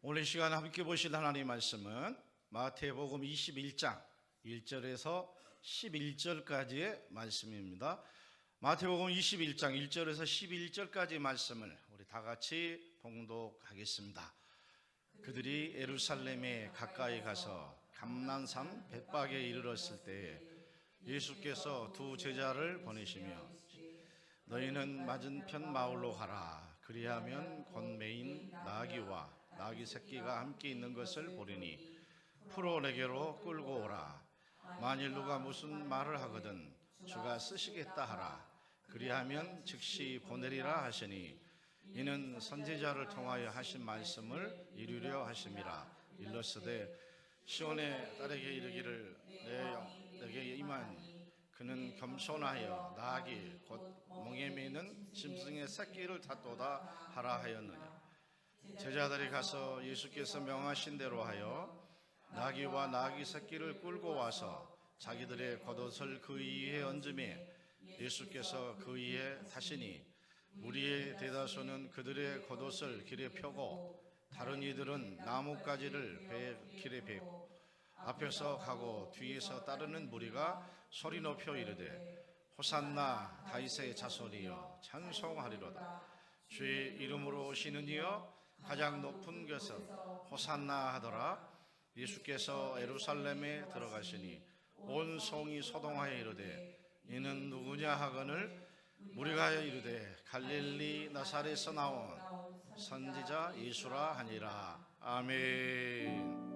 오늘 이 시간 함께 보실 하나님의 말씀은 마태복음 21장 1절에서 11절까지의 말씀입니다. 마태복음 21장 1절에서 11절까지의 말씀을 우리 다 같이 봉독하겠습니다. 그들이 예루살렘에 가까이 가서 감난산 벳박에 이르렀을 때에 예수께서 두 제자를 보내시며 너희는 맞은편 마을로 가라. 그리하면 곧 매인 나귀와 나귀 새끼가 함께 있는 것을 보리니 풀어 내게로 끌고 오라. 만일 누가 무슨 말을 하거든 주가 쓰시겠다 하라. 그리하면 즉시 보내리라 하시니 이는 선지자를 통하여 하신 말씀을 이루려 하심이라. 일러스되 시온의 딸에게 이르기를 내게 임하니 그는 겸손하여 나귀 곧 멍에 매는 짐승의 새끼를 탔도다 하라 하였느냐. 제자들이 가서 예수께서 명하신 대로 하여 나귀와 나귀 새끼를 끌고 와서 자기들의 겉옷을 그 위에 얹음에 예수께서 그 위에 타시니 무리의 대다수는 그들의 겉옷을 길에 펴고 다른 이들은 나뭇가지를 길에 베고 앞에서 가고 뒤에서 따르는 무리가 소리 높여 이르되 호산나 다윗의 자손이여 찬송하리로다. 주의 이름으로 오시는 이여 가장 높은 것은 호산나 하더라. 예수께서 예루살렘에 들어가시니 온 성이 소동하여 이르되 이는 누구냐 하거늘 무리가 이르되 갈릴리 나사렛에서 나온 선지자 예수라 하니라. 아멘.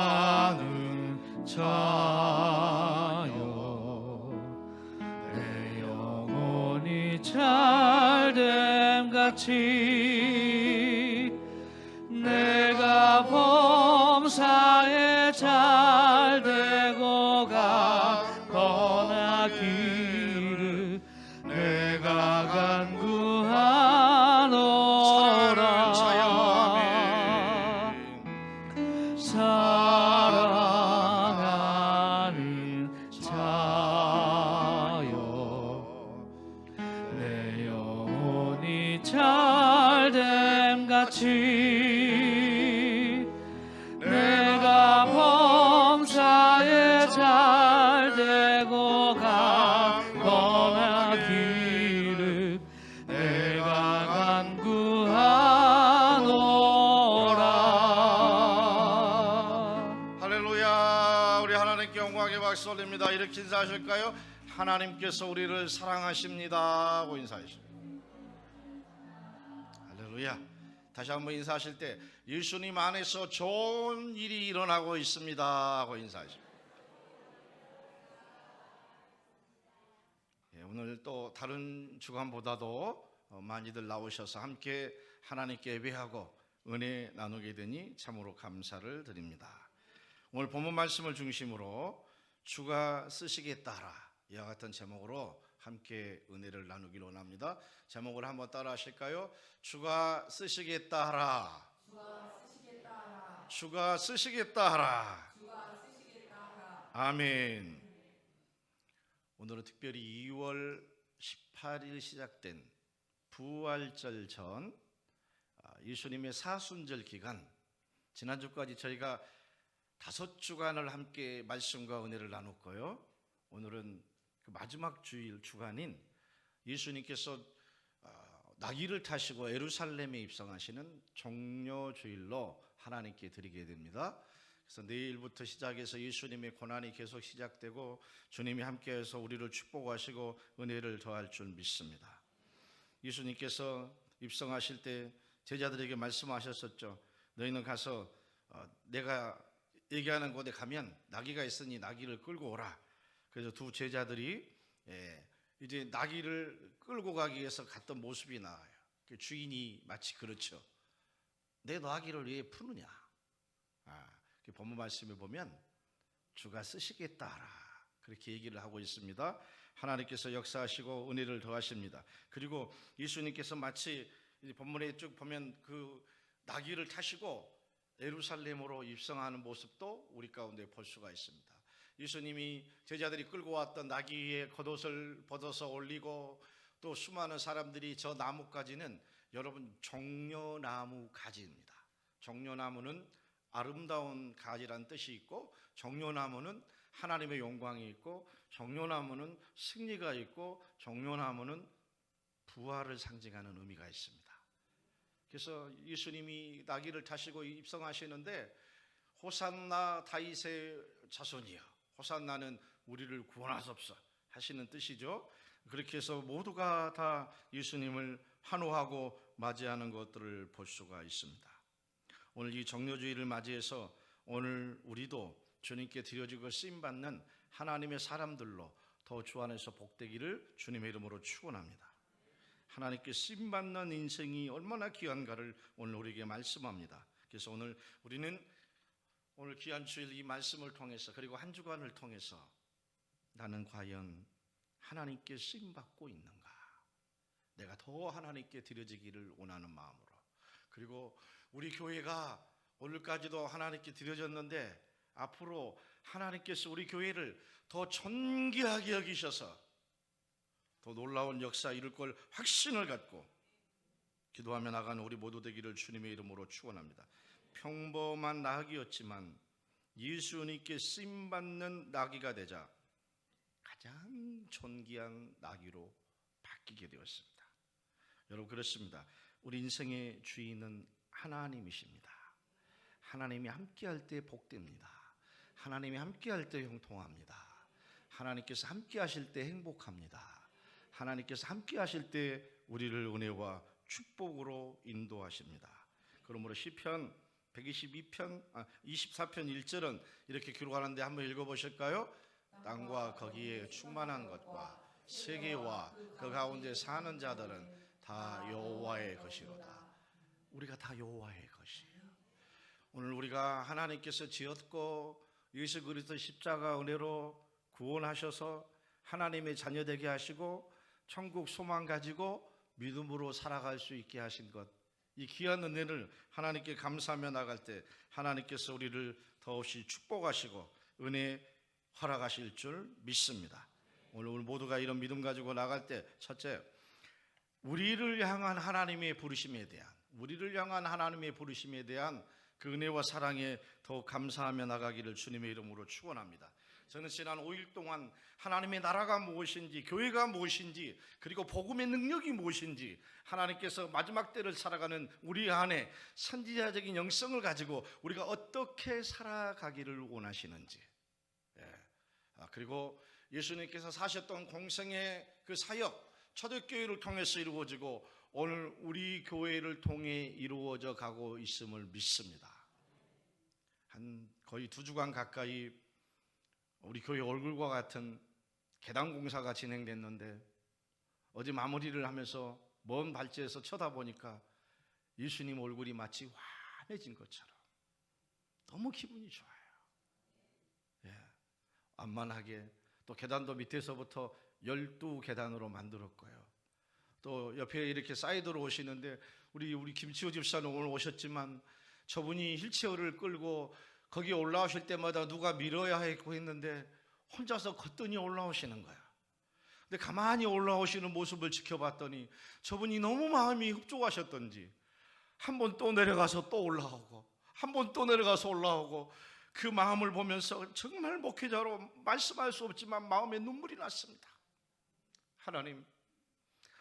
사랑하는 자여 내 영혼이 잘됨같이 내가 범사에 잘되고 가거나기를 내가 간구하노라. 사랑하는 자여 내 영혼이 잘됨같이 내가 범사에 잘되고 가거나기를 내가 간구하노라. 할렐루야. 우리 하나님께 영광의 박수 올립니다. 이렇게 인사하실까요? 하나님께서 우리를 사랑하십니다 하고 인사하십니다. 할렐루야. 다시 한번 인사하실 때 예수님 안에서 좋은 일이 일어나고 있습니다 하고 인사하십니다. 오늘 또 다른 주간보다도 많이들 나오셔서 함께 하나님께 예배하고 은혜 나누게 되니 참으로 감사를 드립니다. 오늘 본문 말씀을 중심으로 주가 쓰시겠다 하라, 이와 같은 제목으로 함께 은혜를 나누기를 원합니다. 제목을 한번 따라 하실까요? 주가 쓰시겠다 하라. 주가 쓰시겠다 하라. 아멘. 오늘은 특별히 2월 18일 시작된 부활절 전 예수님의 사순절 기간, 지난주까지 저희가 5주간을 함께 말씀과 은혜를 나눴고요. 오늘은 그 마지막 주간인 예수님께서 나귀를 타시고 예루살렘에 입성하시는 종료주일로 하나님께 드리게 됩니다. 그래서 내일부터 시작해서 예수님의 고난이 계속 시작되고 주님이 함께해서 우리를 축복하시고 은혜를 더할 줄 믿습니다. 예수님께서 입성하실 때 제자들에게 말씀하셨었죠. 너희는 가서 내가 얘기하는 곳에 가면 나귀가 있으니 나귀를 끌고 오라. 그래서 두 제자들이 이제 나귀를 끌고 가기 위해서 갔던 모습이 나와요. 주인이 마치 그렇죠. 내 나귀를 왜 푸느냐. 본문 말씀에 보면 주가 쓰시겠다 하라, 그렇게 얘기를 하고 있습니다. 하나님께서 역사하시고 은혜를 더하십니다. 그리고 예수님께서 마치 이 본문에 쭉 보면 그 나귀를 타시고 예루살렘으로 입성하는 모습도 우리 가운데 볼 수가 있습니다. 예수님이 제자들이 끌고 왔던 나귀 위에 겉옷을 벗어서 올리고 또 수많은 사람들이 저 나무가지는 여러분 종려나무 가지입니다. 종려나무는 아름다운 가지란 뜻이 있고 종려나무는 하나님의 영광이 있고 종려나무는 승리가 있고 종려나무는 부활을 상징하는 의미가 있습니다. 그래서 예수님이 나귀를 타시고 입성하시는데 호산나 다윗의 자손이여, 호산나는 우리를 구원하소서 하시는 뜻이죠. 그렇게 해서 모두가 다 예수님을 환호하고 맞이하는 것들을 볼 수가 있습니다. 오늘 이 정료주의를 맞이해서 오늘 우리도 주님께 드려지고 쓰임받는 하나님의 사람들로 더 주 안에서 복되기를 주님의 이름으로 축원합니다. 하나님께 쓰임받는 인생이 얼마나 귀한가를 오늘 우리에게 말씀합니다. 그래서 오늘 우리는 오늘 귀한 주일 이 말씀을 통해서 그리고 한 주간을 통해서 나는 과연 하나님께 쓰임받고 있는가, 내가 더 하나님께 드려지기를 원하는 마음으로, 그리고 우리 교회가 오늘까지도 하나님께 드려졌는데 앞으로 하나님께서 우리 교회를 더 존귀하게 여기셔서 더 놀라운 역사 이룰 걸 확신을 갖고 기도하며 나가는 우리 모두 되기를 주님의 이름으로 축원합니다. 평범한 나귀였지만 예수님께 쓰임받는 나귀가 되자 가장 존귀한 나귀로 바뀌게 되었습니다. 여러분 그렇습니다. 우리 인생의 주인은 하나님이십니다. 하나님이 함께할 때 복됩니다. 하나님이 함께할 때 형통합니다. 하나님께서 함께하실 때 행복합니다. 하나님께서 함께하실 때 우리를 은혜와 축복으로 인도하십니다. 그러므로 시편 24편 1절은 이렇게 기록하는데 한번 읽어보실까요? 땅과 거기에 충만한 것과 세계와 그 가운데 사는 자들은 다 여호와의 것이로다. 우리가 다 여호와의 것이에요. 오늘 우리가 하나님께서 지었고 예수 그리스도 십자가 은혜로 구원하셔서 하나님의 자녀되게 하시고 천국 소망 가지고 믿음으로 살아갈 수 있게 하신 것, 이 귀한 은혜를 하나님께 감사하며 나갈 때 하나님께서 우리를 더없이 축복하시고 은혜 허락하실 줄 믿습니다. 오늘 모두가 이런 믿음 가지고 나갈 때 첫째, 우리를 향한 하나님의 부르심에 대한 그 은혜와 사랑에 더 감사하며 나가기를 주님의 이름으로 축원합니다. 저는 지난 5일 동안 하나님의 나라가 무엇인지, 교회가 무엇인지, 그리고 복음의 능력이 무엇인지, 하나님께서 마지막 때를 살아가는 우리 안에 선지자적인 영성을 가지고 우리가 어떻게 살아가기를 원하시는지, 그리고 예수님께서 사셨던 공생의 그 사역, 초대교회를 통해서 이루어지고 오늘 우리 교회를 통해 이루어져 가고 있음을 믿습니다. 한 거의 2주간 가까이 우리 교회 얼굴과 같은 계단 공사가 진행됐는데 어제 마무리를 하면서 먼 발치에서 쳐다보니까 예수님 얼굴이 마치 환해진 것처럼 너무 기분이 좋아요. 완만하게 또 계단도 밑에서부터 12계단으로 만들었고요. 또 옆에 이렇게 사이드로 오시는데 우리 김치호 집사는 오늘 오셨지만 저분이 휠체어를 끌고 거기 올라오실 때마다 누가 밀어야 했고 했는데 혼자서 거뜬히 올라오시는 거야. 근데 가만히 올라오시는 모습을 지켜봤더니 저분이 너무 마음이 흡족하셨던지 한 번 또 내려가서 또 올라오고 한 번 또 내려가서 올라오고 그 마음을 보면서 정말 목회자로 말씀할 수 없지만 마음에 눈물이 났습니다.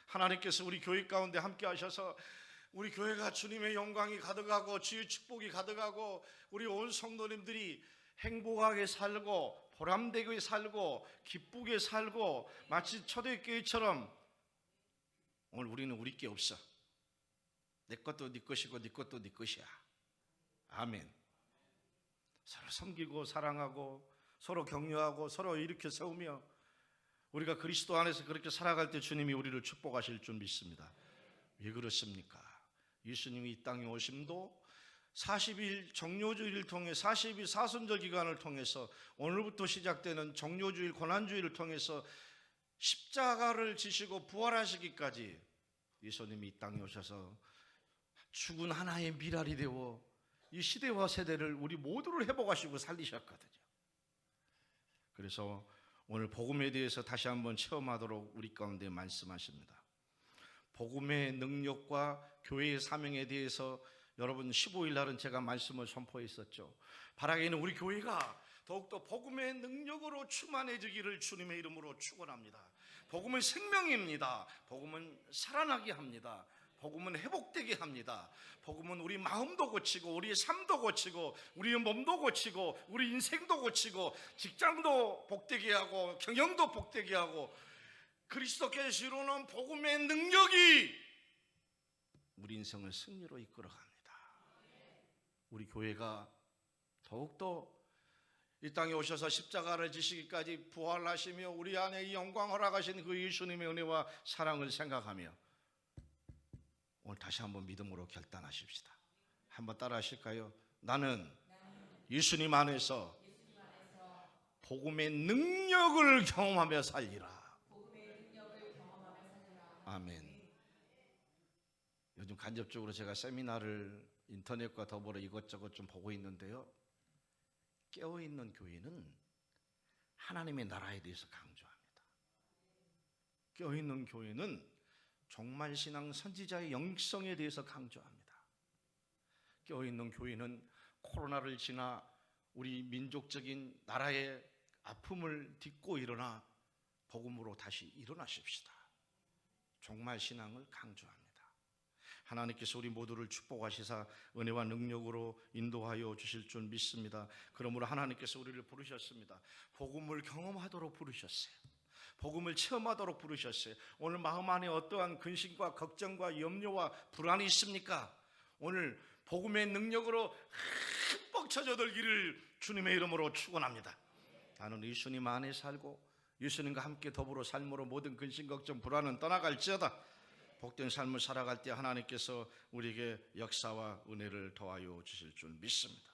하나님께서 우리 교회 가운데 함께 하셔서 우리 교회가 주님의 영광이 가득하고 주의 축복이 가득하고 우리 온 성도님들이 행복하게 살고 보람되게 살고 기쁘게 살고 마치 초대교회처럼 오늘 우리는 우리 게 없어. 내 것도 네 것이고 네 것도 네 것이야. 아멘. 서로 섬기고 사랑하고 서로 격려하고 서로 일으켜 세우며 우리가 그리스도 안에서 그렇게 살아갈 때 주님이 우리를 축복하실 줄 믿습니다. 왜 그렇습니까? 예수님이 이 땅에 오심도 40일 정료주의를 통해 40일 사순절 기간을 통해서 오늘부터 시작되는 정료주일 고난주의를 통해서 십자가를 지시고 부활하시기까지 예수님이 이 땅에 오셔서 죽은 하나의 미랄이 되어 이 시대와 세대를 우리 모두를 회복하시고 살리셨거든요. 그래서 오늘 복음에 대해서 다시 한번 체험하도록 우리 가운데 말씀하십니다. 복음의 능력과 교회의 사명에 대해서 여러분 15일 날은 제가 말씀을 선포했었죠. 바라기는 우리 교회가 더욱더 복음의 능력으로 충만해지기를 주님의 이름으로 축원합니다. 복음은 생명입니다. 복음은 살아나게 합니다. 복음은 회복되게 합니다. 복음은 우리 마음도 고치고 우리의 삶도 고치고 우리의 몸도 고치고 우리 인생도 고치고 직장도 복되게 하고 경영도 복되게 하고 그리스도께서 이루는 복음의 능력이 우리 인생을 승리로 이끌어갑니다. 우리 교회가 더욱더 이 땅에 오셔서 십자가를 지시기까지 부활하시며 우리 안에 이 영광 허락하신 그 예수님의 은혜와 사랑을 생각하며 오늘 다시 한번 믿음으로 결단하십시다. 한번 따라 하실까요? 나는 예수님 안에서 복음의 능력을 경험하며 살리라. 아멘. 요즘 간접적으로 제가 세미나를 인터넷과 더불어 이것저것 좀 보고 있는데요, 깨어있는 교회는 하나님의 나라에 대해서 강조합니다. 깨어있는 교회는 종말신앙 선지자의 영성에 대해서 강조합니다. 깨어있는 교회는 코로나를 지나 우리 민족적인 나라의 아픔을 딛고 일어나 복음으로 다시 일어나십시다. 종말신앙을 강조합니다. 하나님께서 우리 모두를 축복하시사 은혜와 능력으로 인도하여 주실 줄 믿습니다. 그러므로 하나님께서 우리를 부르셨습니다. 복음을 경험하도록 부르셨어요. 복음을 체험하도록 부르셨어요. 오늘 마음 안에 어떠한 근심과 걱정과 염려와 불안이 있습니까? 오늘 복음의 능력으로 흠뻑 젖어들기를 주님의 이름으로 축원합니다. 나는 예수님 안에 살고 예수님과 함께 더불어 삶으로 모든 근심 걱정 불안은 떠나갈지어다. 복된 삶을 살아갈 때 하나님께서 우리에게 역사와 은혜를 더하여 주실 줄 믿습니다.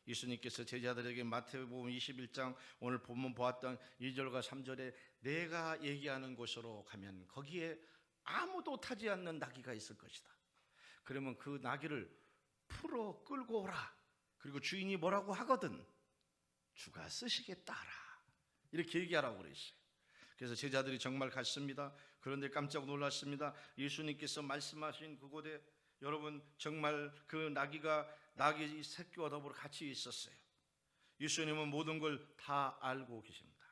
예수님께서 제자들에게 마태복음 21장 오늘 본문 보았던 2절과 3절에 내가 얘기하는 곳으로 가면 거기에 아무도 타지 않는 나귀가 있을 것이다. 그러면 그 나귀를 풀어 끌고 오라. 그리고 주인이 뭐라고 하거든 주가 쓰시겠다라. 이렇게 얘기하라고 그랬어요. 그래서 제자들이 정말 갔습니다. 그런데 깜짝 놀랐습니다. 예수님께서 말씀하신 그곳에 여러분 정말 그 나귀 새끼와 더불어 같이 있었어요. 예수님은 모든 걸 다 알고 계십니다.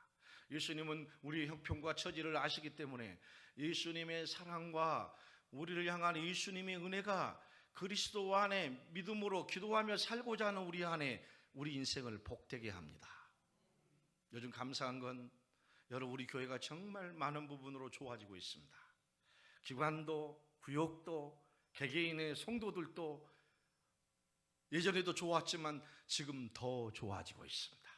예수님은 우리의 형편과 처지를 아시기 때문에 예수님의 사랑과 우리를 향한 예수님의 은혜가 그리스도 안에 믿음으로 기도하며 살고자 하는 우리 안에 우리 인생을 복되게 합니다. 요즘 감사한 건 여러분 우리 교회가 정말 많은 부분으로 좋아지고 있습니다. 기관도 구역도 개개인의 성도들도 예전에도 좋았지만 지금 더 좋아지고 있습니다.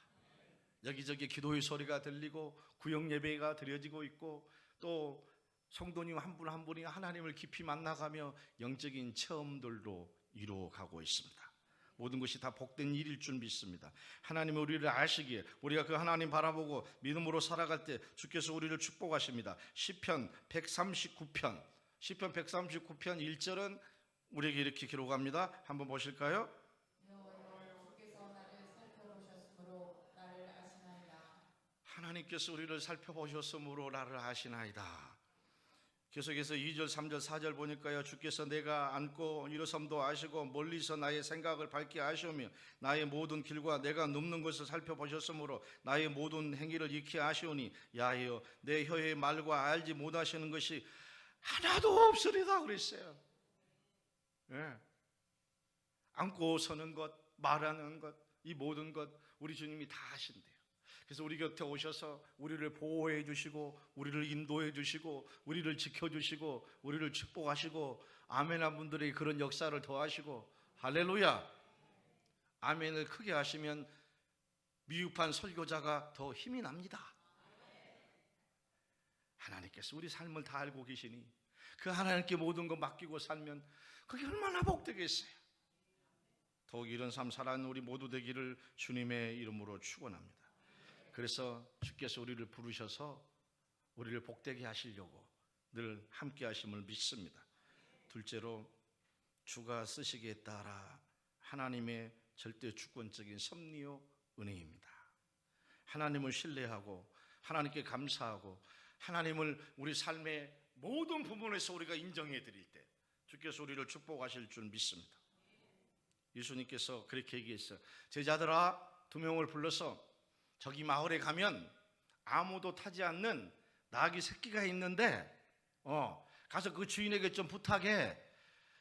여기저기 기도의 소리가 들리고 구역 예배가 드려지고 있고 또 성도님 한 분 한 분이 하나님을 깊이 만나가며 영적인 체험들도 이루어가고 있습니다. 모든 것이 다 복된 일일 줄 믿습니다. 하나님이 우리를 아시기에 우리가 그 하나님 바라보고 믿음으로 살아갈 때 주께서 우리를 축복하십니다. 시편 139편 1절은 우리에게 이렇게 기록합니다. 한번 보실까요? 하나님께서 우리를 살펴보셨으므로 나를 아시나이다. 계속해서 2절, 3절, 4절 보니까요, 주께서 내가 앉고 일어섬도 아시고 멀리서 나의 생각을 밝게 아시오며 나의 모든 길과 내가 눕는 것을 살펴보셨으므로 나의 모든 행위를 익히 아시오니 야여 내 혀의 말과 알지 못하시는 것이 하나도 없으리다 그랬어요. 예. 앉고 서는 것, 말하는 것, 이 모든 것 우리 주님이 다 하신대요. 그래서 우리 곁에 오셔서 우리를 보호해 주시고 우리를 인도해 주시고 우리를 지켜주시고 우리를 축복하시고 아멘한 분들에게 그런 역사를 더하시고 할렐루야. 아멘을 크게 하시면 미흡한 설교자가 더 힘이 납니다. 하나님께서 우리 삶을 다 알고 계시니 그 하나님께 모든 거 맡기고 살면 그게 얼마나 복되겠어요. 더욱 이런 삶 살아가는 우리 모두 되기를 주님의 이름으로 축원합니다. 그래서 주께서 우리를 부르셔서 우리를 복되게 하시려고 늘 함께 하심을 믿습니다. 둘째로, 주가 쓰시기에 따라 하나님의 절대 주권적인 섭리요 은혜입니다. 하나님을 신뢰하고 하나님께 감사하고 하나님을 우리 삶의 모든 부분에서 우리가 인정해 드릴 때 주께서 우리를 축복하실 줄 믿습니다. 예수님께서 그렇게 얘기했어요. 제자들아, 2명을 불러서 저기 마을에 가면 아무도 타지 않는 나귀 새끼가 있는데 가서 그 주인에게 좀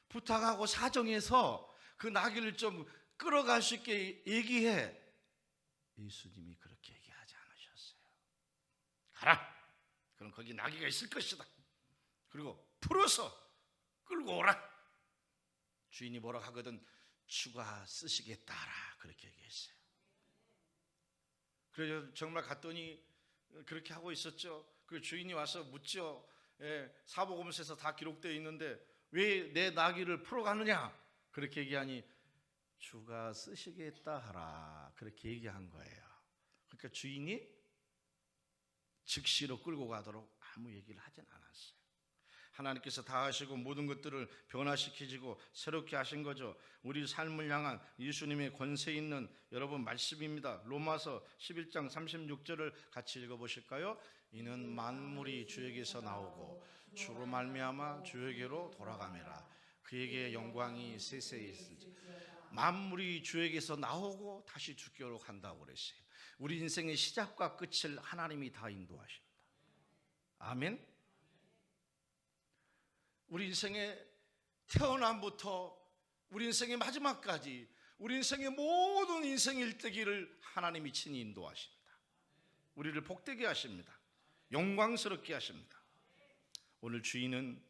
부탁하고 사정해서 그 나귀를 좀 끌어갈 수 있게 얘기해. 예수님이 그렇게 얘기하지 않으셨어요. 가라, 그럼 거기 나귀가 있을 것이다. 그리고 풀어서 끌고 오라. 주인이 뭐라 하거든 주가 쓰시기에 따라 그렇게 얘기했어요. 그래서 정말 갔더니 그렇게 하고 있었죠. 그 주인이 와서 묻죠. 사복음서에서 다 기록되어 있는데 왜 내 나귀를 풀어가느냐? 그렇게 얘기하니 주가 쓰시겠다 하라, 그렇게 얘기한 거예요. 그러니까 주인이 즉시로 끌고 가도록 아무 얘기를 하진 않았어요. 하나님께서 다 하시고 모든 것들을 변화시키시고 새롭게 하신 거죠. 우리 삶을 향한 예수님의 권세 있는 여러분 말씀입니다. 로마서 11장 36절을 같이 읽어보실까요? 이는 만물이 주에게서 나오고 주로 말미암아 주에게로 돌아가매라. 그에게 영광이 세세히 있을지. 만물이 주에게서 나오고 다시 주께로 간다고 그랬어요. 우리 인생의 시작과 끝을 하나님이 다 인도하십니다. 아멘. 우리 인생의 태어남부터 우리 인생의 마지막까지 우리 인생의 모든 인생 일대기를 하나님이 친히 인도하십니다. 우리를 복되게 하십니다. 영광스럽게 하십니다. 오늘 주인은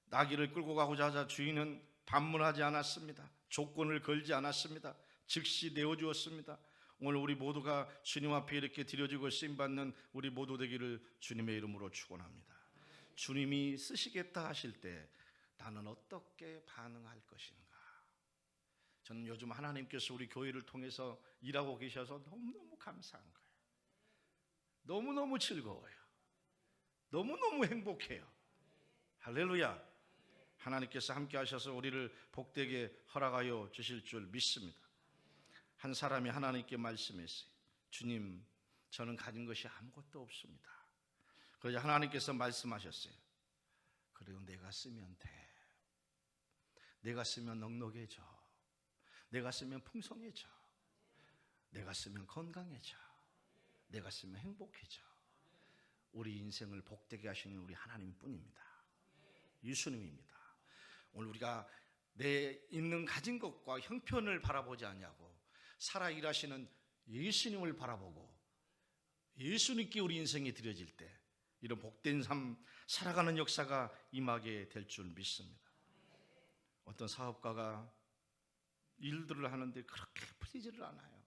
나귀를 끌고 가고자 하자 주인은 반문하지 않았습니다. 조건을 걸지 않았습니다. 즉시 내어주었습니다. 오늘 우리 모두가 주님 앞에 이렇게 드려지고 쓰임받는 우리 모두 되기를 주님의 이름으로 축원합니다. 주님이 쓰시겠다 하실 때 나는 어떻게 반응할 것인가? 저는 요즘 하나님께서 우리 교회를 통해서 일하고 계셔서 너무너무 감사한 거예요. 너무너무 즐거워요. 너무너무 행복해요. 할렐루야. 하나님께서 함께 하셔서 우리를 복되게 허락하여 주실 줄 믿습니다. 한 사람이 하나님께 말씀했어요. 주님, 저는 가진 것이 아무것도 없습니다. 그래서 하나님께서 말씀하셨어요. 그래도 내가 쓰면 돼. 내가 쓰면 넉넉해져. 내가 쓰면 풍성해져. 내가 쓰면 건강해져. 내가 쓰면 행복해져. 우리 인생을 복되게 하시는 우리 하나님 뿐입니다. 예수님입니다. 오늘 우리가 내 있는 가진 것과 형편을 바라보지 않냐고 살아 일하시는 예수님을 바라보고 예수님께 우리 인생이 드려질 때 이런 복된 삶 살아가는 역사가 임하게 될 줄 믿습니다. 어떤 사업가가 일들을 하는데 그렇게 풀리지를 않아요.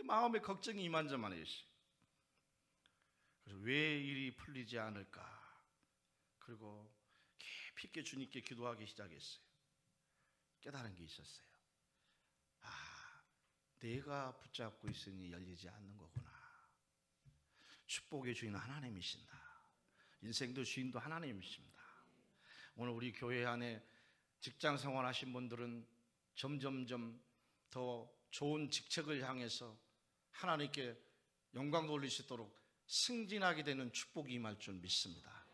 마음에 걱정이 이만저만 있어요. 그래서 왜 일이 풀리지 않을까? 그리고 깊이 있게 주님께 기도하기 시작했어요. 깨달은 게 있었어요. 내가 붙잡고 있으니 열리지 않는 거구나. 축복의 주인은 하나님이신다. 인생도 주인도 하나님이십니다. 오늘 우리 교회 안에 직장 생활하신 분들은 점점점 더 좋은 직책을 향해서 하나님께 영광 돌릴 수 있도록 승진하게 되는 축복이 임할 줄 믿습니다.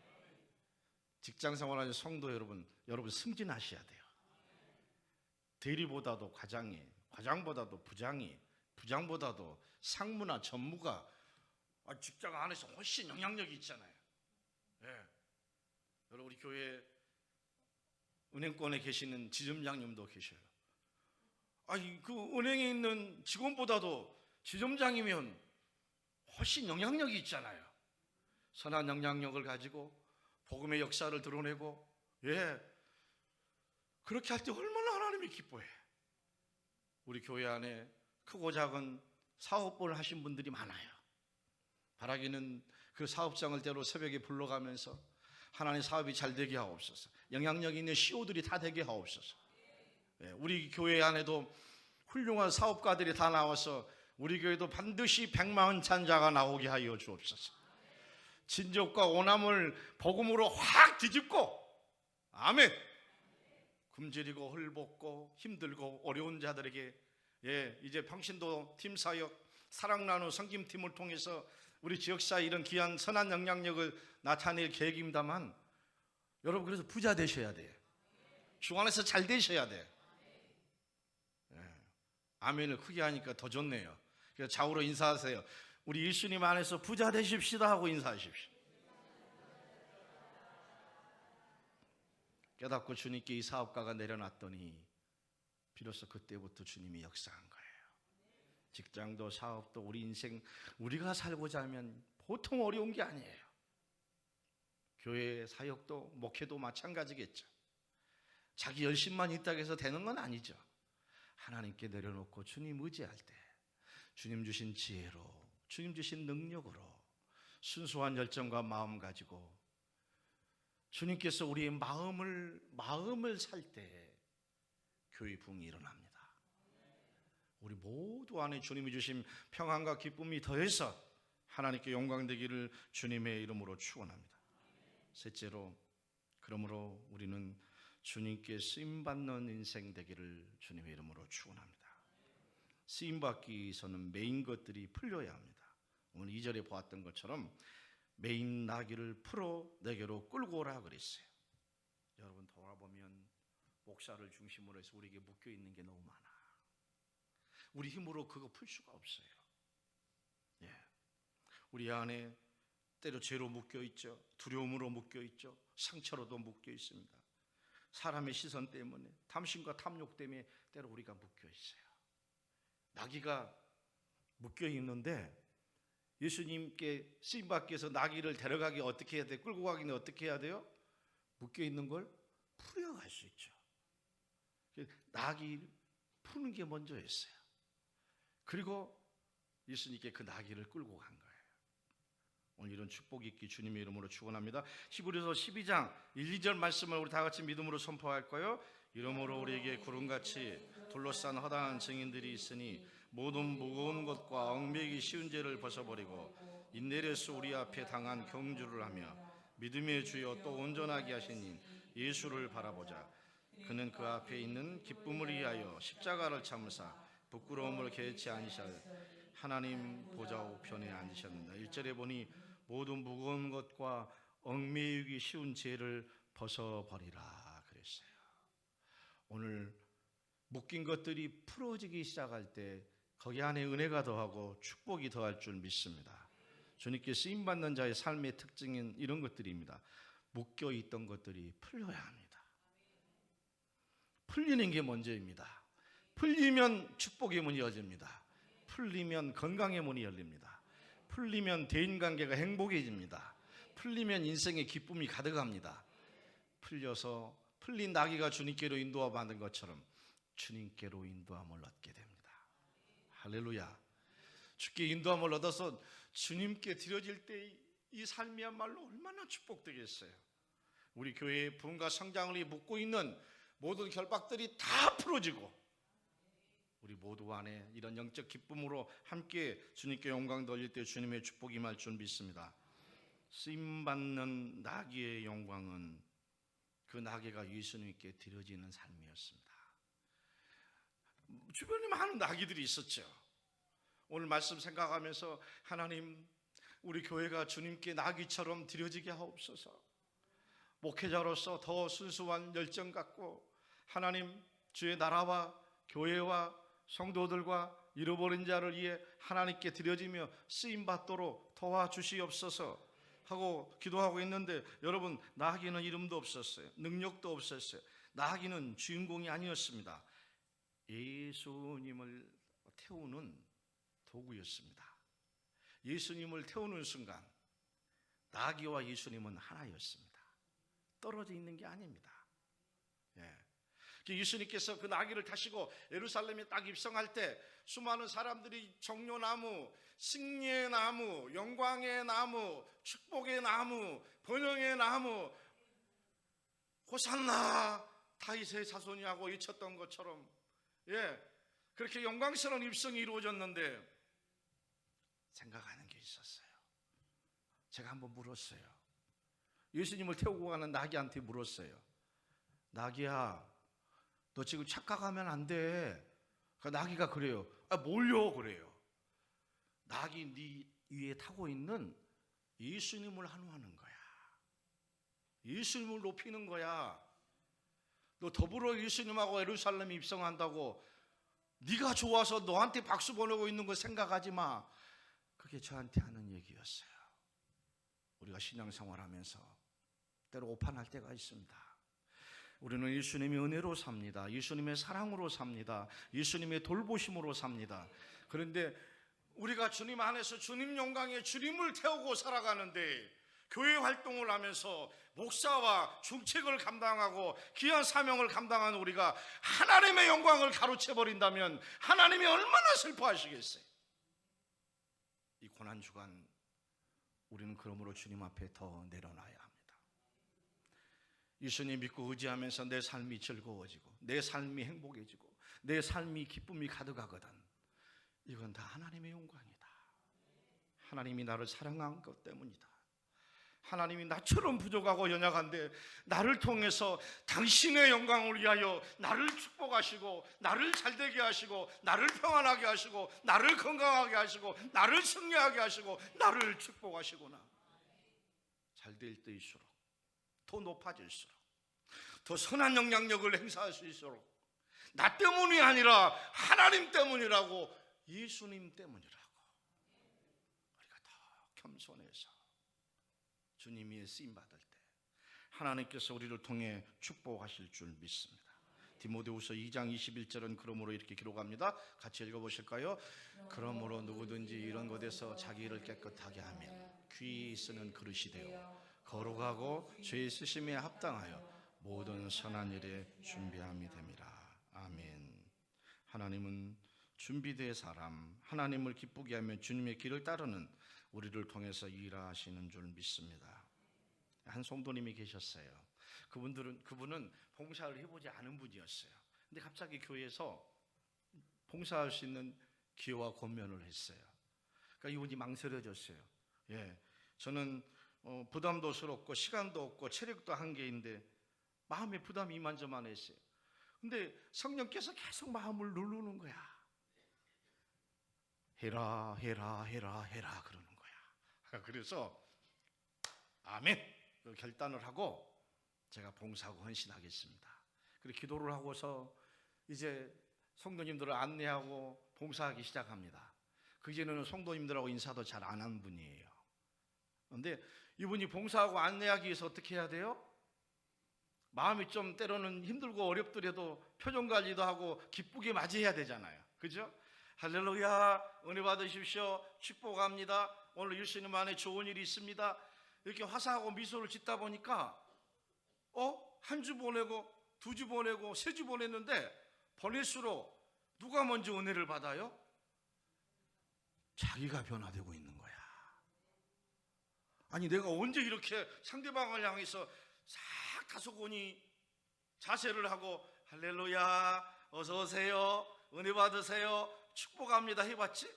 직장 생활하는 성도 여러분 승진하셔야 돼요. 대리보다도 과장이, 과장보다도 부장이, 부장보다도 상무나 전무가 직장 안에서 훨씬 영향력이 있잖아요. 여러분 우리 교회 은행권에 계시는 지점장님도 계셔요. 그 은행에 있는 직원보다도 지점장이면 훨씬 영향력이 있잖아요. 선한 영향력을 가지고 복음의 역사를 드러내고 그렇게 할 때 얼마나 하나님이 기뻐해. 우리 교회 안에 크고 작은 사업을 하신 분들이 많아요. 바라기는 그 사업장을 때로 새벽에 불러가면서 하나님 사업이 잘 되게 하옵소서. 영향력 있는 CEO들이 다 되게 하옵소서. 우리 교회 안에도 훌륭한 사업가들이 다 나와서 우리 교회도 반드시 100만 찬자가 나오게 하여 주옵소서. 진적과 오남을 복음으로 확 뒤집고, 아멘. 굶주리고 헐벗고 힘들고 어려운 자들에게, 이제 평신도 팀 사역 사랑 나누 성김팀을 통해서 우리 지역사회 이런 귀한 선한 영향력을 나타낼 계획입니다만, 여러분 그래서 부자 되셔야 돼요. 주 안에서 잘 되셔야 돼요. 아멘을 크게 하니까 더 좋네요. 그래서 좌우로 인사하세요. 우리 예수님 안에서 부자 되십시다 하고 인사하십시오. 깨닫고 주님께 이 사업가가 내려놨더니 비로소 그때부터 주님이 역사한 거예요. 직장도 사업도 우리 인생 우리가 살고자 하면 보통 어려운 게 아니에요. 교회 사역도 목회도 마찬가지겠죠. 자기 열심만 있다고 해서 되는 건 아니죠. 하나님께 내려놓고 주님 의지할 때 주님 주신 지혜로, 주님 주신 능력으로 순수한 열정과 마음 가지고 주님께서 우리의 마음을 살 때 교회 부흥이 일어납니다. 우리 모두 안에 주님이 주신 평안과 기쁨이 더해서 하나님께 영광되기를 주님의 이름으로 축원합니다. 셋째로, 그러므로 우리는 주님께 쓰임받는 인생 되기를 주님의 이름으로 축원합니다. 쓰임받기 위해서는 메인 것들이 풀려야 합니다. 오늘 2절에 보았던 것처럼 메인 나귀를 풀어 내게로 끌고 오라 그랬어요. 여러분 돌아보면 목사를 중심으로 해서 우리에게 묶여있는 게 너무 많아. 우리 힘으로 그거 풀 수가 없어요. 우리 안에 때로 죄로 묶여있죠. 두려움으로 묶여있죠. 상처로도 묶여있습니다. 사람의 시선 때문에, 탐심과 탐욕 때문에 때로 우리가 묶여있어요. 나귀가 묶여있는데 예수님께 쓰임받기 위해서 나귀를 데려가기 어떻게 해야 돼요? 끌고 가기는 어떻게 해야 돼요? 묶여있는 걸 풀어갈 수 있죠. 나귀 푸는 게 먼저였어요. 그리고 예수님께 그 나귀를 끌고 간 거예요. 오늘 이런 축복이 있기 주님의 이름으로 축원합니다. 히브리서 12장 1, 2절 말씀을 우리 다 같이 믿음으로 선포할 거예요. 이러므로 우리에게 구름같이 둘러싼 허다한 증인들이 있으니 모든 무거운 것과 얽매이기 쉬운 죄를 벗어버리고 인내로서 우리 앞에 당한 경주를 하며 믿음의 주여 또 온전하게 하신 예수를 바라보자. 그는 그 앞에 있는 기쁨을 위하여 십자가를 참으사 부끄러움을 개치 아니하시되 하나님 보좌 우편에 앉으셨느니라. 1절에 보니 모든 무거운 것과 얽매이기 쉬운 죄를 벗어버리라 그랬어요. 오늘 묶인 것들이 풀어지기 시작할 때 거기 안에 은혜가 더하고 축복이 더할 줄 믿습니다. 주님께 쓰임받는 자의 삶의 특징은 이런 것들입니다. 묶여있던 것들이 풀려야 합니다. 풀리는 게 먼저입니다. 풀리면 축복의 문이 열립니다. 풀리면 건강의 문이 열립니다. 풀리면 대인관계가 행복해집니다. 풀리면 인생의 기쁨이 가득합니다. 풀린 나귀가 주님께로 인도받은 것처럼 주님께로 인도함을 얻게 됩니다. 할렐루야. 주께 인도함을 얻어서 주님께 드려질 때 이 삶이야말로 얼마나 축복되겠어요. 우리 교회의 부흥과 성장을 묶고 있는 모든 결박들이 다 풀어지고 우리 모두 안에 이런 영적 기쁨으로 함께 주님께 영광 돌릴 때 주님의 축복이 임할 줄 믿습니다. 쓰임받는 나귀의 영광은 그 나귀가 예수님께 드려지는 삶이었습니다. 주변에 많은 나귀들이 있었죠. 오늘 말씀 생각하면서 하나님, 우리 교회가 주님께 나귀처럼 드려지게 하옵소서. 목회자로서 더 순수한 열정 갖고 하나님, 주의 나라와 교회와 성도들과 잃어버린 자를 위해 하나님께 드려지며 쓰임받도록 도와주시옵소서 하고 기도하고 있는데, 여러분, 나귀는 이름도 없었어요. 능력도 없었어요. 나귀는 주인공이 아니었습니다. 예수님을 태우는 도구였습니다. 예수님을 태우는 순간 나귀와 예수님은 하나였습니다. 떨어져 있는 게 아닙니다. 예수님께서 그 나귀를 타시고 예루살렘에 딱 입성할 때 수많은 사람들이 종려나무, 승리의 나무, 영광의 나무, 축복의 나무, 번영의 나무, 호산나 다윗의 자손이 하고 외쳤던 것처럼 그렇게 영광스러운 입성이 이루어졌는데 생각하는 게 있었어요. 제가 한번 물었어요. 예수님을 태우고 가는 나귀한테 물었어요. 나귀야, 너 지금 착각하면 안 돼. 나귀가 그래요. 뭘요? 그래요. 나귀 네 위에 타고 있는 예수님을 한우하는 거야. 예수님을 높이는 거야. 너 더불어 예수님하고 예루살렘에 입성한다고 네가 좋아서 너한테 박수 보내고 있는 거 생각하지 마. 그게 저한테 하는 얘기였어요. 우리가 신앙생활하면서 때로 오판할 때가 있습니다. 우리는 예수님의 은혜로 삽니다. 예수님의 사랑으로 삽니다. 예수님의 돌보심으로 삽니다. 그런데 우리가 주님 안에서 주님 영광에 주님을 태우고 살아가는데 교회 활동을 하면서 목사와 중책을 감당하고 귀한 사명을 감당하는 우리가 하나님의 영광을 가로채버린다면 하나님이 얼마나 슬퍼하시겠어요. 이 고난주간 우리는 그러므로 주님 앞에 더 내려놔야 합니다. 예수님 믿고 의지하면서 내 삶이 즐거워지고 내 삶이 행복해지고 내 삶이 기쁨이 가득하거든. 이건 다 하나님의 영광이다. 하나님이 나를 사랑한 것 때문이다. 하나님이 나처럼 부족하고 연약한데 나를 통해서 당신의 영광을 위하여 나를 축복하시고 나를 잘되게 하시고 나를 평안하게 하시고 나를 건강하게 하시고 나를 승리하게 하시고 나를 축복하시구나. 잘될 때일수록 더 높아질수록 더 선한 영향력을 행사할 수 있도록 나 때문이 아니라 하나님 때문이라고, 예수님 때문이라고 우리가 더 겸손해서 주님이 쓰임받을 때 하나님께서 우리를 통해 축복하실 줄 믿습니다. 디모데후서 2장 21절은 그러므로 이렇게 기록합니다. 같이 읽어보실까요? 그러므로 누구든지 이런 것에서 자기 일을 깨끗하게 하며 귀 쓰는 그릇이 되어 거룩하고 죄 쓰심에 합당하여 모든 선한 일에 준비함이 됨이라. 아멘. 하나님은 준비된 사람, 하나님을 기쁘게 하며 주님의 길을 따르는 우리를 통해서 일하시는 줄 믿습니다. 한 성도님이 계셨어요. 그분은 봉사를 해보지 않은 분이었어요. 근데 갑자기 교회에서 봉사할 수 있는 기회와 권면을 했어요. 그러니까 이분이 망설여졌어요. 저는 부담도 스럽고 시간도 없고 체력도 한계인데 마음에 부담이 이만저만했어요. 근데 성령께서 계속 마음을 누르는 거야. 해라 그러는 거야. 그래서 아멘 결단을 하고 제가 봉사하고 헌신하겠습니다. 그리고 기도를 하고서 이제 성도님들을 안내하고 봉사하기 시작합니다. 그전에는 성도님들하고 인사도 잘 안 한 분이에요. 그런데 이분이 봉사하고 안내하기 위해서 어떻게 해야 돼요? 마음이 좀 때로는 힘들고 어렵더라도 표정 관리도 하고 기쁘게 맞이해야 되잖아요. 그죠? 할렐루야, 은혜 받으십시오, 축복합니다, 오늘 예수님 안에 좋은 일이 있습니다, 이렇게 화사하고 미소를 짓다 보니까 한 주 보내고 두 주 보내고 세 주 보냈는데 보낼수록 누가 먼저 은혜를 받아요? 자기가 변화되고 있는 거야. 아니 내가 언제 이렇게 상대방을 향해서 싹 다소곳이 자세를 하고 할렐루야, 어서 오세요, 은혜 받으세요, 축복합니다 해봤지?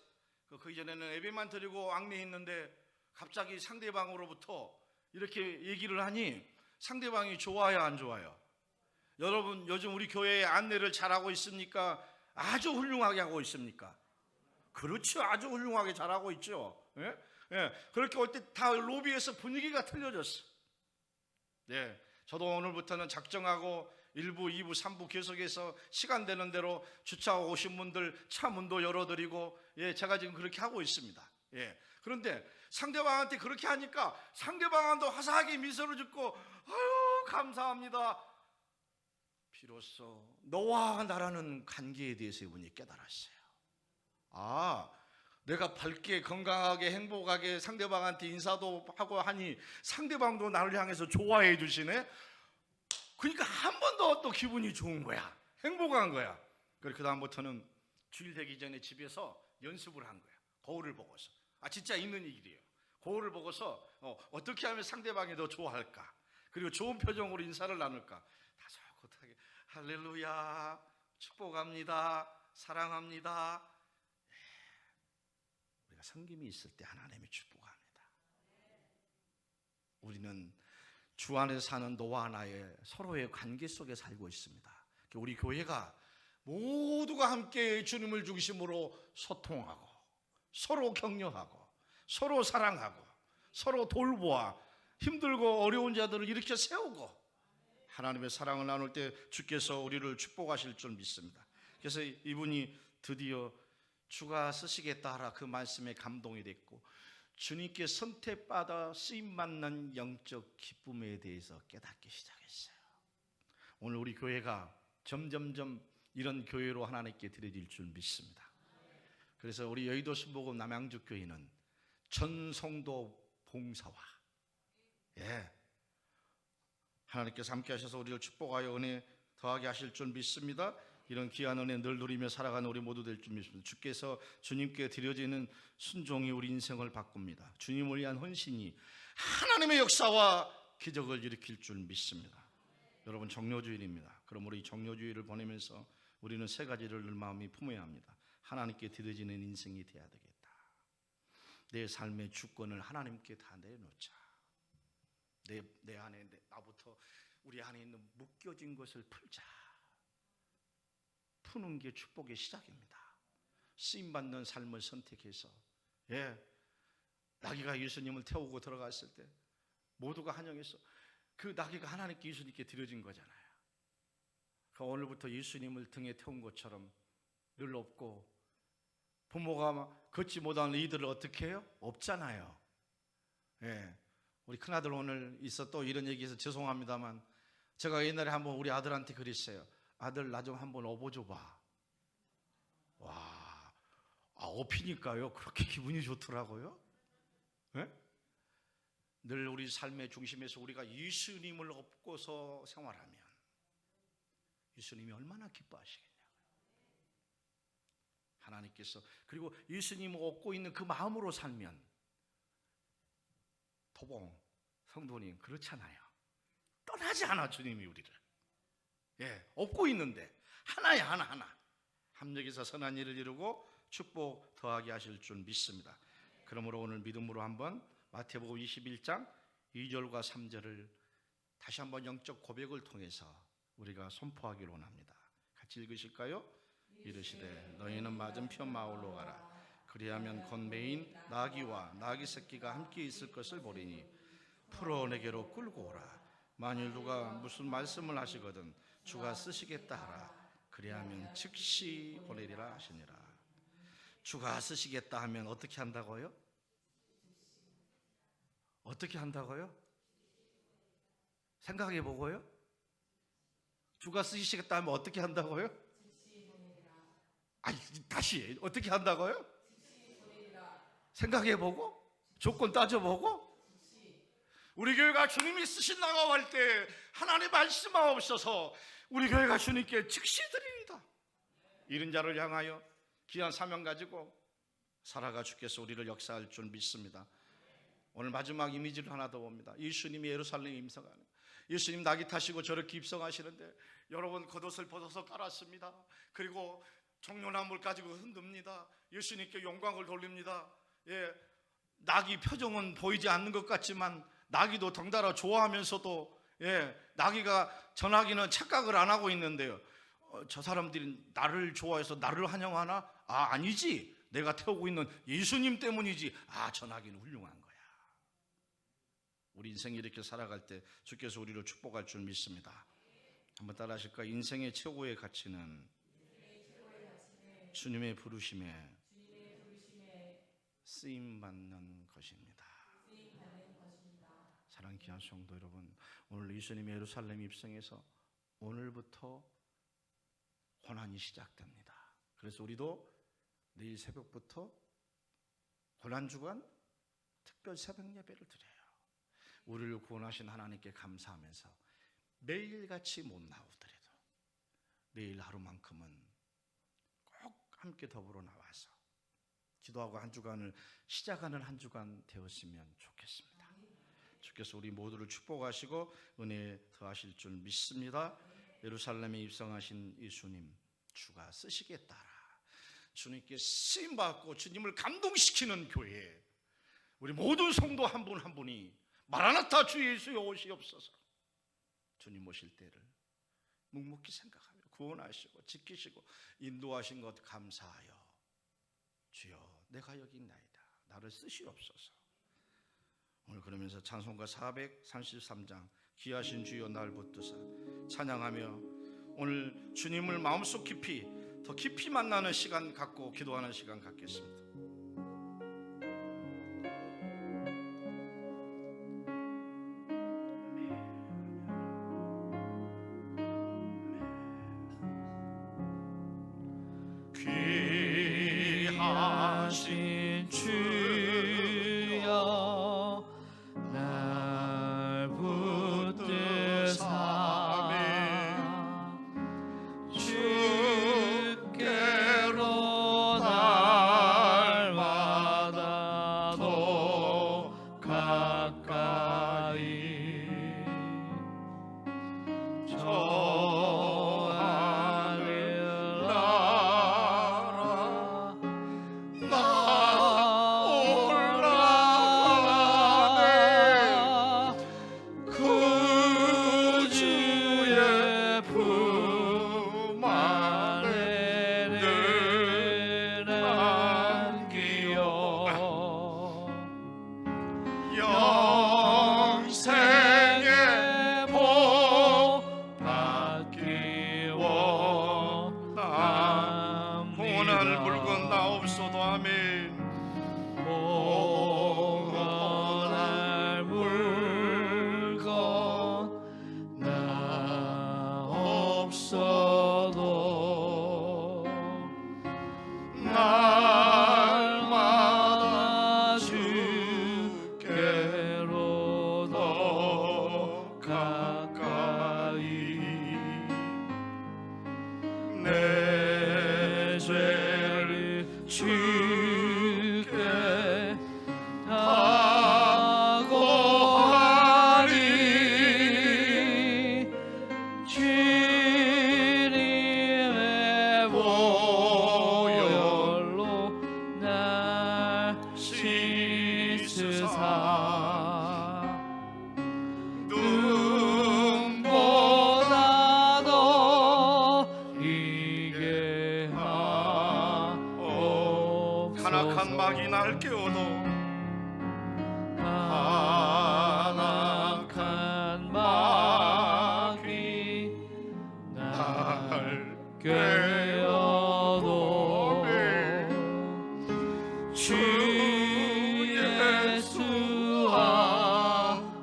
그 이전에는 예배만 드리고 안내했는데 갑자기 상대방으로부터 이렇게 얘기를 하니 상대방이 좋아요, 안 좋아요? 여러분 요즘 우리 교회에 안내를 잘하고 있습니까? 아주 훌륭하게 하고 있습니까? 그렇죠, 아주 훌륭하게 잘하고 있죠. 그렇게 올 때 다 로비에서 분위기가 틀려졌어. 저도 오늘부터는 작정하고 1부, 2부, 3부 계속해서 시간 되는 대로 주차하고 오신 분들 차 문도 열어드리고 제가 지금 그렇게 하고 있습니다. 그런데 상대방한테 그렇게 하니까 상대방도 화사하게 미소를 짓고 아유 감사합니다. 비로소 너와 나라는 관계에 대해서 이분이 깨달았어요. 내가 밝게 건강하게 행복하게 상대방한테 인사도 하고 하니 상대방도 나를 향해서 좋아해 주시네. 그러니까 한 번 더 또 기분이 좋은 거야. 행복한 거야. 그리고 그 다음부터는 주일 되기 전에 집에서 연습을 한 거야. 거울을 보고서. 진짜 있는 일이에요. 거울을 보고서 어떻게 하면 상대방이 더 좋아할까, 그리고 좋은 표정으로 인사를 나눌까. 다소곳하게 할렐루야, 축복합니다, 사랑합니다. 우리가 섬김이 있을 때 하나님이 축복합니다. 우리는 주 안에 사는 너와 나의 서로의 관계 속에 살고 있습니다. 우리 교회가 모두가 함께 주님을 중심으로 소통하고 서로 격려하고 서로 사랑하고 서로 돌보아 힘들고 어려운 자들을 일으켜 세우고 하나님의 사랑을 나눌 때 주께서 우리를 축복하실 줄 믿습니다. 그래서 이분이 드디어 주가 쓰시겠다 하라 그 말씀에 감동이 됐고 주님께 선택받아 쓰임받는 영적 기쁨에 대해서 깨닫기 시작했어요. 오늘 우리 교회가 점점점 이런 교회로 하나님께 드려질 줄 믿습니다. 그래서 우리 여의도 순복음 남양주교회는 전 성도 봉사와 하나님께서 함께 하셔서 우리를 축복하여 은혜 더하게 하실 줄 믿습니다. 이런 귀한 은혜 늘 누리며 살아가는 우리 모두 될 줄 믿습니다. 주께서 주님께 드려지는 순종이 우리 인생을 바꿉니다. 주님을 위한 헌신이 하나님의 역사와 기적을 일으킬 줄 믿습니다. 여러분 정료주일입니다. 그러므로 이 정료주일을 보내면서 우리는 세 가지를 늘 마음이 품어야 합니다. 하나님께 드려지는 인생이 돼야 되겠다. 내 삶의 주권을 하나님께 다 내놓자. 내 안에 나부터 우리 안에 있는 묶여진 것을 풀자. 푸는 게 축복의 시작입니다. 쓰임받는 삶을 선택해서 나귀가 예수님을 태우고 들어갔을 때 모두가 환영해서 그 나귀가 하나님께 예수님께 드려진 거잖아요. 그 오늘부터 예수님을 등에 태운 것처럼 늘 없고 부모가 걷지 못하는 이들을 어떻게 해요? 없잖아요. 우리 큰아들 오늘 있어 또 이런 얘기해서 죄송합니다만 제가 옛날에 한번 우리 아들한테 그랬어요. 아들 나 좀 한번 업어줘봐. 와, 업히니까요 그렇게 기분이 좋더라고요. 늘 우리 삶의 중심에서 우리가 예수님을 업고서 생활하면 예수님이 얼마나 기뻐하시겠냐고요. 하나님께서 그리고 예수님을 업고 있는 그 마음으로 살면 도봉 성도님 그렇잖아요. 떠나지 않아 주님이 우리를. 업고 있는데 하나야 하나 합력해서 선한 일을 이루고 축복 더하게 하실 줄 믿습니다. 그러므로 오늘 믿음으로 한번 마태복음 21장 2절과 3절을 다시 한번 영적 고백을 통해서 우리가 선포하기를 원합니다. 같이 읽으실까요? 이르시되 너희는 맞은편 마을로 가라. 그리하면 곧 메인 나귀와 나귀 새끼가 함께 있을 것을 보리니 풀어 내게로 끌고 오라. 만일 누가 무슨 말씀을 하시거든 주가 쓰시겠다 하라. 그리하면 즉시 보내리라 하시니라. 주가 쓰시겠다 하면 어떻게 한다고요? 어떻게 한다고요? 생각해 보고요. 주가 쓰시겠다 하면 어떻게 한다고요? 다시 어떻게 한다고요? 생각해 보고 조건 따져 보고. 우리 교회가 주님이 쓰신다고 할 때 하나님의 말씀하옵소서 우리 교회가 주님께 즉시 드립니다. 이런 자를 향하여 귀한 사명 가지고 살아가 주께서 우리를 역사할 줄 믿습니다. 오늘 마지막 이미지를 하나 더 봅니다. 예수님이 예루살렘에 입성하는 예수님 나귀 타시고 저렇게 입성하시는데 여러분 겉옷을 벗어서 깔았습니다. 그리고 종려나무를 가지고 흔듭니다. 예수님께 영광을 돌립니다. 나귀 표정은 보이지 않는 것 같지만 나귀도 덩달아 좋아하면서도 나귀가 전하기는 착각을 안 하고 있는데요. 저 사람들이 나를 좋아해서 나를 환영하나? 아니지. 내가 태우고 있는 예수님 때문이지. 전하기는 훌륭한 거야. 우리 인생이 이렇게 살아갈 때 주께서 우리를 축복할 줄 믿습니다. 한번 따라 하실까요? 인생의 최고의 가치는 주님의 부르심에 쓰임받는 것입니다. 사랑하는 귀한 성도 여러분, 오늘 예수님이 예루살렘 입성해서 오늘부터 고난이 시작됩니다. 그래서 우리도 내일 새벽부터 고난주간 특별 새벽 예배를 드려요. 우리를 구원하신 하나님께 감사하면서 매일같이 못 나오더라도 내일 하루만큼은 꼭 함께 더불어 나와서 기도하고 한 주간을 시작하는 한 주간 되었으면 좋겠습니다. 주께서 우리 모두를 축복하시고 은혜 더하실 줄 믿습니다. 예루살렘에 입성하신 예수님, 주가 쓰시겠다. 주님께 쓰임받고 주님을 감동시키는 교회, 우리 모든 성도 한 분 한 분이 마라나타 주 예수여 오시옵소서. 주님 오실 때를 묵묵히 생각하며 구원하시고 지키시고 인도하신 것 감사하여 주여 내가 여기 있나이다 나를 쓰시옵소서. 오늘 그러면서 찬송가 433장 귀하신 주여 날 붙드사 찬양하며 오늘 주님을 마음속 깊이 더 깊이 만나는 시간 갖고 기도하는 시간 갖겠습니다. 귀하신 주여 날 붙드사 주께로 날마다 더 가까이 저 하늘 나라 나 올라가네 그 주의 품 안에 늘 안기어 영생의 복 받기워 고난을 물건 나옵소도. 아멘. 고난을 물건 나 없어도 날마다 주께로 더 가까이 내 죄를 주께 다고하리 주님의 보혈로 날 씻으사 눈보다 더 이게 하옵소서. 간악한 막이 날 깨워도 간악한 막이 날 꿰어도 주 예수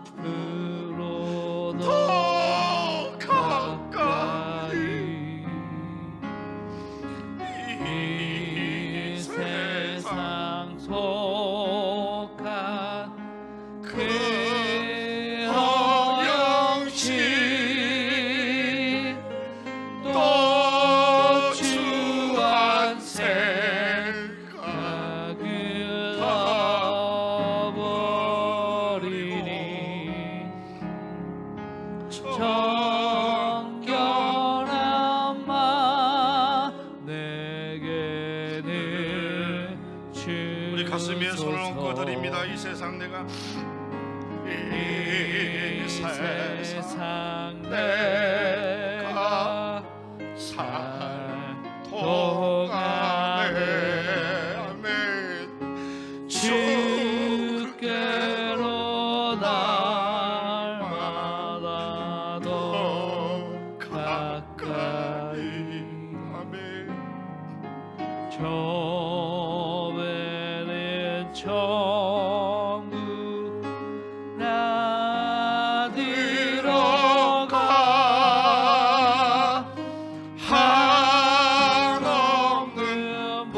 앞으로 더 가까이 이 세상 속한 그 어영시 또 주한 생각을 잃어버리니 정결한 마 내게는 주소서. 우리 가슴에 손을 얹고 드립니다. 이 세상 내가 이 세상 내가 살도가네. 아멘. 주께로 날마다 더 가까이 아멘. 저배는 천국 나 들어가 한없는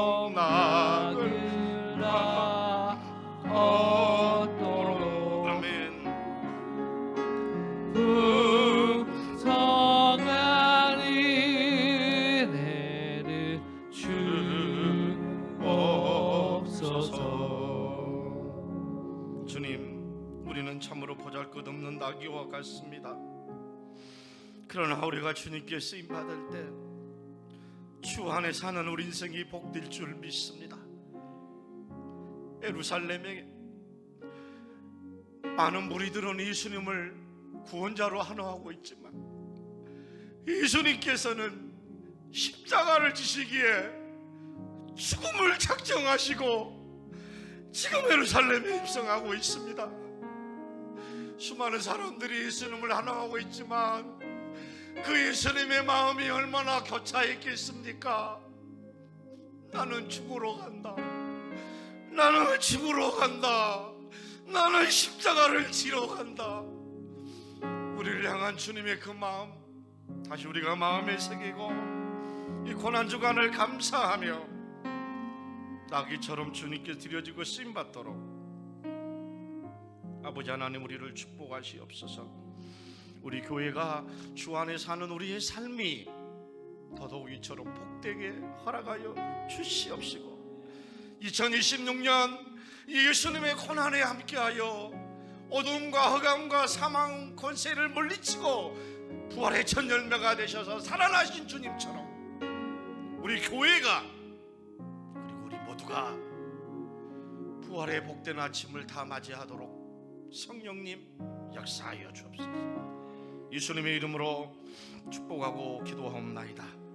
복락을 나 얻도록 아멘. 풍성한 은혜를 주옵소서. 주님, 우리는 참으로 보잘것없는 나귀와 같습니다. 그러나 우리가 주님께 쓰임 받을 때 주 안에 사는 우리 인생이 복될 줄 믿습니다. 예루살렘에 많은 무리들은 예수님을 구원자로 환호하고 있지만 예수님께서는 십자가를 지시기에 죽음을 작정하시고 지금 예루살렘에 입성하고 있습니다. 수많은 사람들이 예수님을 환호하고 있지만 그 예수님의 마음이 얼마나 교차했겠습니까? 나는 죽으러 간다. 나는 죽으러 간다. 나는 십자가를 지러 간다. 우리를 향한 주님의 그 마음 다시 우리가 마음에 새기고 이 고난주간을 감사하며 나귀처럼 주님께 드려지고 쓰임받도록 아버지 하나님 우리를 축복하시옵소서. 우리 교회가 주 안에 사는 우리의 삶이 더더욱 이처럼 복되게 허락하여 주시옵시고 2026년 예수님의 고난에 함께하여 어둠과 흑암과 사망 권세를 물리치고 부활의 첫 열매가 되셔서 살아나신 주님처럼 우리 교회가 그리고 우리 모두가 부활의 복된 아침을 다 맞이하도록 성령님 역사하여 주옵소서. 예수님의 이름으로 축복하고 기도하옵나이다.